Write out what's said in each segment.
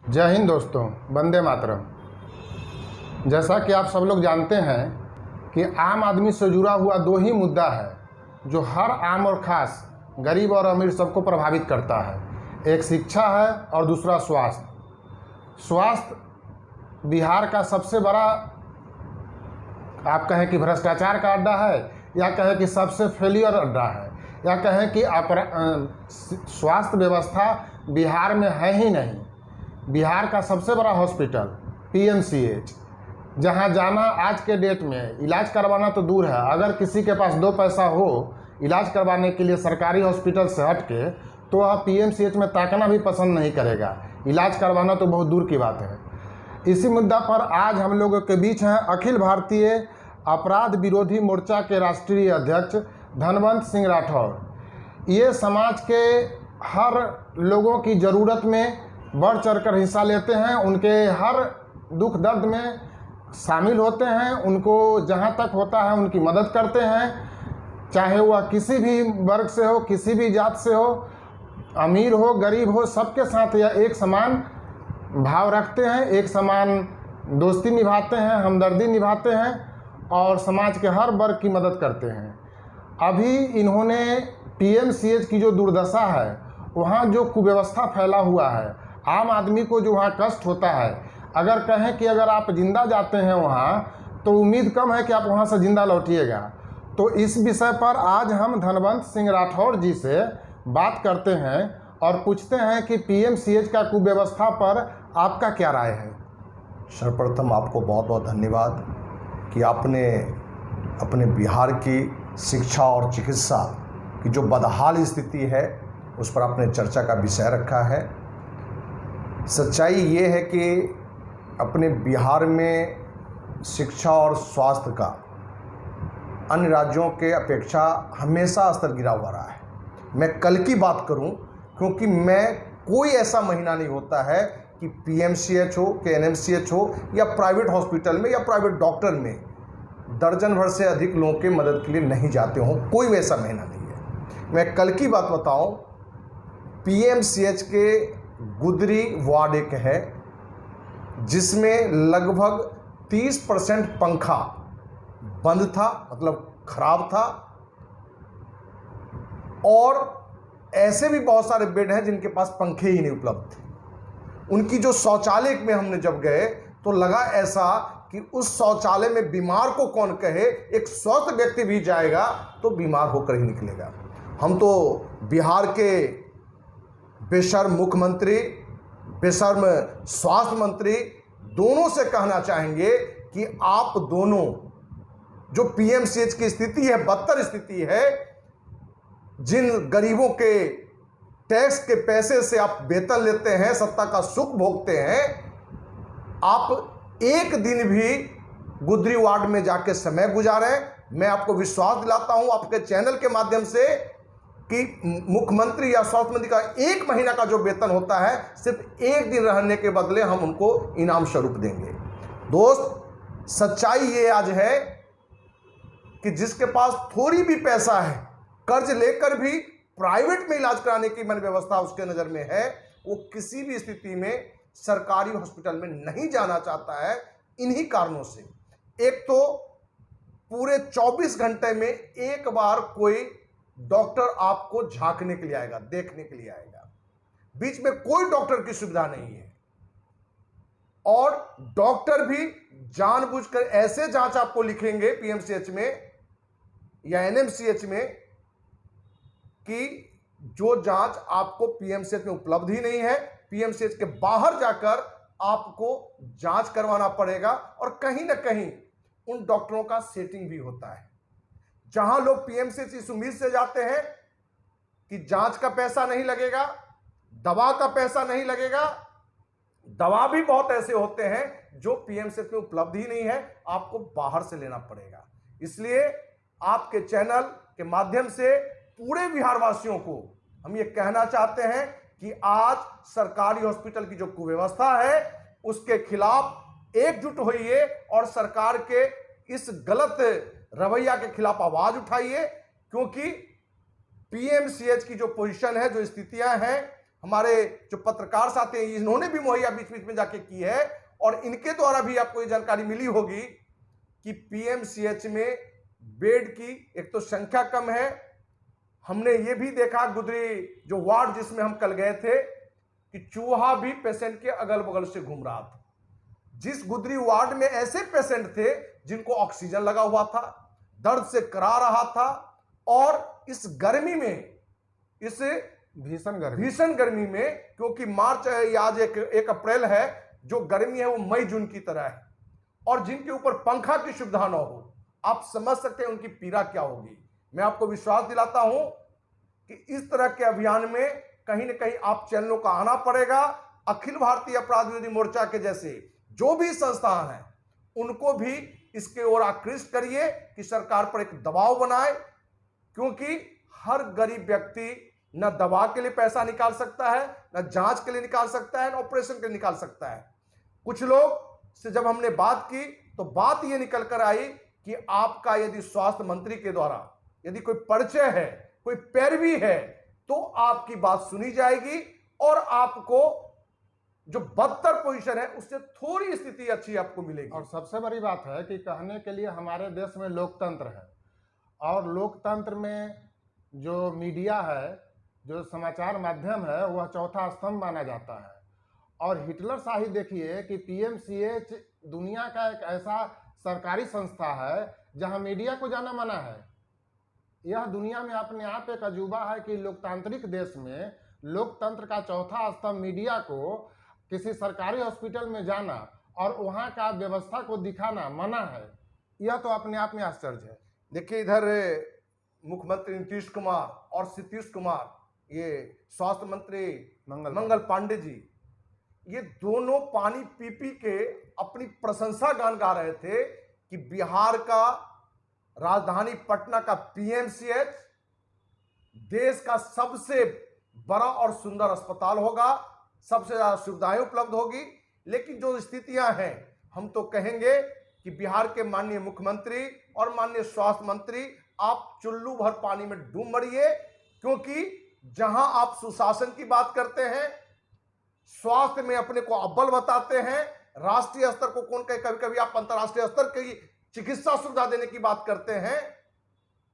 जय हिंद दोस्तों, वंदे मातरम। जैसा कि आप सब लोग जानते हैं कि आम आदमी से जुड़ा हुआ दो ही मुद्दा है जो हर आम और ख़ास गरीब और अमीर सबको प्रभावित करता है। एक शिक्षा है और दूसरा स्वास्थ्य। स्वास्थ्य बिहार का सबसे बड़ा, आप कहें कि भ्रष्टाचार का अड्डा है, या कहें कि सबसे फेलियर अड्डा है, या कहें कि स्वास्थ्य व्यवस्था बिहार में है ही नहीं। बिहार का सबसे बड़ा हॉस्पिटल पीएमसीएच, जहां जाना आज के डेट में इलाज करवाना तो दूर है, अगर किसी के पास दो पैसा हो इलाज करवाने के लिए सरकारी हॉस्पिटल से हट के, तो वह पीएमसीएच में ताकना भी पसंद नहीं करेगा। इलाज करवाना तो बहुत दूर की बात है। इसी मुद्दा पर आज हम लोगों के बीच हैं अखिल भारतीय अपराध विरोधी मोर्चा के राष्ट्रीय अध्यक्ष धनवंत सिंह राठौर। ये समाज के हर लोगों की ज़रूरत में बढ़ चढ़कर हिस्सा लेते हैं, उनके हर दुख दर्द में शामिल होते हैं, उनको जहां तक होता है उनकी मदद करते हैं, चाहे वह किसी भी वर्ग से हो, किसी भी जात से हो, अमीर हो गरीब हो, सबके साथ यह एक समान भाव रखते हैं, एक समान दोस्ती निभाते हैं, हमदर्दी निभाते हैं और समाज के हर वर्ग की मदद करते हैं। अभी इन्होंने पीएमसीएच की जो दुर्दशा है, वहाँ जो कुव्यवस्था फैला हुआ है, आम आदमी को जो वहाँ कष्ट होता है, अगर कहें कि अगर आप जिंदा जाते हैं वहाँ तो उम्मीद कम है कि आप वहाँ से जिंदा लौटिएगा। तो इस विषय पर आज हम धनवंत सिंह राठौर जी से बात करते हैं और पूछते हैं कि पीएमसीएच का कुव्यवस्था पर आपका क्या राय है। सर्वप्रथम आपको बहुत बहुत धन्यवाद कि आपने अपने बिहार की शिक्षा और चिकित्सा की जो बदहाल स्थिति है उस पर आपने चर्चा का विषय रखा है। सच्चाई ये है कि अपने बिहार में शिक्षा और स्वास्थ्य का अन्य राज्यों के अपेक्षा हमेशा स्तर गिरा हुआ रहा है। मैं कल की बात करूं, क्योंकि कोई ऐसा महीना नहीं होता है कि पीएमसीएच हो, कि एनएमसीएच हो या प्राइवेट हॉस्पिटल में या प्राइवेट डॉक्टर में दर्जन भर से अधिक लोगों के मदद के लिए नहीं जाते हों। कोई वैसा महीना नहीं है। मैं कल की बात बताऊं, पीएमसीएच के गुदरी वार्ड एक है जिसमें लगभग 30% पंखा बंद था, मतलब खराब था, और ऐसे भी बहुत सारे बेड हैं जिनके पास पंखे ही नहीं उपलब्ध थे। उनकी जो शौचालय में हमने जब गए तो लगा ऐसा कि उस शौचालय में बीमार को कौन कहे, एक स्वस्थ व्यक्ति भी जाएगा तो बीमार होकर ही निकलेगा। हम तो बिहार के बेशर्म मुख्यमंत्री, बेशर्म स्वास्थ्य मंत्री दोनों से कहना चाहेंगे कि आप दोनों, जो पीएमसीएच की स्थिति है, बदतर स्थिति है, जिन गरीबों के टैक्स के पैसे से आप वेतन लेते हैं, सत्ता का सुख भोगते हैं, आप एक दिन भी गुदरी वार्ड में जाके समय गुजारें। मैं आपको विश्वास दिलाता हूं आपके चैनल के माध्यम से कि मुख्यमंत्री या स्वास्थ्य मंत्री का 1 महीना का जो वेतन होता है, सिर्फ 1 दिन रहने के बदले हम उनको इनाम स्वरूप देंगे। दोस्त, सच्चाई ये आज है कि जिसके पास थोड़ी भी पैसा है, कर्ज लेकर भी प्राइवेट में इलाज कराने की मन व्यवस्था उसके नज़र में है, वो किसी भी स्थिति में सरकारी हॉस्पिटल में नहीं जाना चाहता है। इन्हीं कारणों से, एक तो पूरे 24 घंटे में एक बार कोई डॉक्टर आपको झांकने के लिए आएगा, देखने के लिए आएगा। बीच में कोई डॉक्टर की सुविधा नहीं है, और डॉक्टर भी जानबूझकर ऐसे जांच आपको लिखेंगे पीएमसीएच में या एनएमसीएच में कि जो जांच आपको पीएमसीएच में उपलब्ध ही नहीं है, पीएमसीएच के बाहर जाकर आपको जांच करवाना पड़ेगा। और कहीं ना कहीं उन डॉक्टरों का सेटिंग भी होता है, जहां लोग पीएमसीएच इस उम्मीद से जाते हैं कि जांच का पैसा नहीं लगेगा, दवा का पैसा नहीं लगेगा। दवा भी बहुत ऐसे होते हैं जो पीएमसीएच में उपलब्ध ही नहीं है, आपको बाहर से लेना पड़ेगा। इसलिए आपके चैनल के माध्यम से पूरे बिहारवासियों को हम ये कहना चाहते हैं कि आज सरकारी हॉस्पिटल की जो कुव्यवस्था है उसके खिलाफ एकजुट होइए और सरकार के इस गलत रवैया के खिलाफ आवाज उठाइए, क्योंकि पीएमसीएच की जो पोजीशन है, जो स्थितियां हैं, हमारे जो पत्रकार साथी हैं इन्होंने भी मुहैया बीच बीच में जाके की है, और इनके द्वारा भी आपको ये जानकारी मिली होगी कि पीएमसीएच में बेड की एक तो संख्या कम है। हमने ये भी देखा गुदरी जो वार्ड जिसमें हम कल गए थे कि चूहा भी पेशेंट के अगल बगल से घूम रहा था। जिस गुदरी वार्ड में ऐसे पेशेंट थे जिनको ऑक्सीजन लगा हुआ था, दर्द से करा रहा था, और इस गर्मी में, इस भीषण गर्मी में, क्योंकि मार्च आज 1 अप्रैल है, जो गर्मी है वो मई जून की तरह है, और जिनके ऊपर पंखा की सुविधा ना हो, आप समझ सकते हैं उनकी पीड़ा क्या होगी। मैं आपको विश्वास दिलाता हूं कि इस तरह के अभियान में कहीं ना कहीं आप चैनलों का आना पड़ेगा। अखिल भारतीय अपराध विरोधी मोर्चा के जैसे जो भी संस्थान हैं उनको भी इसके ओर आकृष्ट करिए कि सरकार पर एक दबाव बनाए, क्योंकि हर गरीब व्यक्ति न दवा के लिए पैसा निकाल सकता है, न जांच के लिए निकाल सकता है, न ऑपरेशन के लिए निकाल सकता है। कुछ लोग से जब हमने बात की तो बात यह निकल कर आई कि आपका यदि स्वास्थ्य मंत्री के द्वारा यदि कोई परिचय है, कोई पैरवी है, तो आपकी बात सुनी जाएगी और आपको जो बदतर पोजीशन है उससे थोड़ी स्थिति अच्छी आपको मिलेगी। और सबसे बड़ी बात है कि कहने के लिए हमारे देश में लोकतंत्र है, और लोकतंत्र में जो मीडिया है, जो समाचार माध्यम है, वह चौथा स्तंभ माना जाता है। और हिटलर शाही देखिए कि पीएमसीएच दुनिया का एक ऐसा सरकारी संस्था है जहां मीडिया को जाना मना है। यह दुनिया में अपने आप एक अजूबा है कि लोकतांत्रिक देश में लोकतंत्र का चौथा स्तंभ मीडिया को किसी सरकारी हॉस्पिटल में जाना और वहां का व्यवस्था को दिखाना मना है। यह तो अपने आप में आश्चर्य है। देखिए, इधर मुख्यमंत्री नीतीश कुमार और सतीश कुमार, ये स्वास्थ्य मंत्री मंगल पांडे जी, ये दोनों पानी पी पी के अपनी प्रशंसा गान गा रहे थे कि बिहार का राजधानी पटना का पीएमसीएच देश का सबसे बड़ा और सुंदर अस्पताल होगा, सबसे ज्यादा सुविधाएं उपलब्ध होगी। लेकिन जो स्थितियां हैं, हम तो कहेंगे कि बिहार के माननीय मुख्यमंत्री और माननीय स्वास्थ्य मंत्री, आप चुल्लू भर पानी में डूब मरिए, क्योंकि जहां आप सुशासन की बात करते हैं, स्वास्थ्य में अपने को अव्वल बताते हैं, राष्ट्रीय स्तर को कौन कहे, कभी कभी आप अंतर्राष्ट्रीय स्तर की चिकित्सा सुविधा देने की बात करते हैं।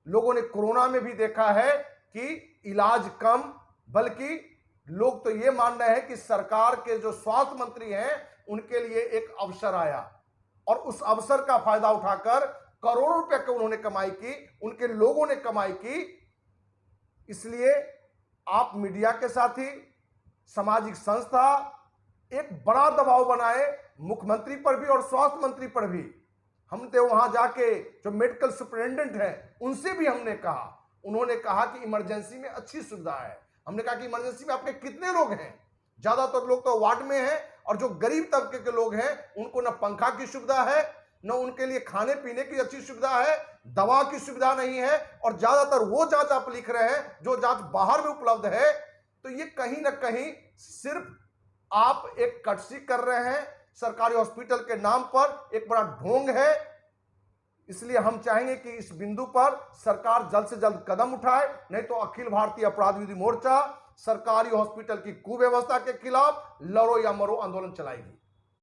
लोगों ने कोरोना में भी देखा है कि इलाज कम, बल्कि लोग तो ये मान रहे हैं कि सरकार के जो स्वास्थ्य मंत्री हैं उनके लिए एक अवसर आया, और उस अवसर का फायदा उठाकर करोड़ों रुपए की उन्होंने कमाई की, उनके लोगों ने कमाई की। इसलिए आप मीडिया के साथ ही सामाजिक संस्था एक बड़ा दबाव बनाए मुख्यमंत्री पर भी और स्वास्थ्य मंत्री पर भी। हम तो वहां जाके जो मेडिकल सुपरिटेंडेंट हैं उनसे भी हमने कहा, उन्होंने कहा कि इमरजेंसी में अच्छी सुविधा है। हमने कहा कि इमरजेंसी में आपके कितने लोग हैं? ज्यादातर लोग तो वार्ड में हैं, और जो गरीब तबके के लोग हैं उनको न पंखा की सुविधा है, न उनके लिए खाने पीने की अच्छी सुविधा है, दवा की सुविधा नहीं है, और ज्यादातर वो जांच आप लिख रहे हैं जो जांच बाहर में उपलब्ध है। तो ये कहीं ना कहीं सिर्फ आप एक कटसी कर रहे हैं, सरकारी हॉस्पिटल के नाम पर एक बड़ा ढोंग है। इसलिए हम चाहेंगे कि इस बिंदु पर सरकार जल्द से जल्द कदम उठाए, नहीं तो अखिल भारतीय अपराध विरोधी मोर्चा सरकारी हॉस्पिटल की कुव्यवस्था के खिलाफ लड़ो या मरो आंदोलन चलाएगी।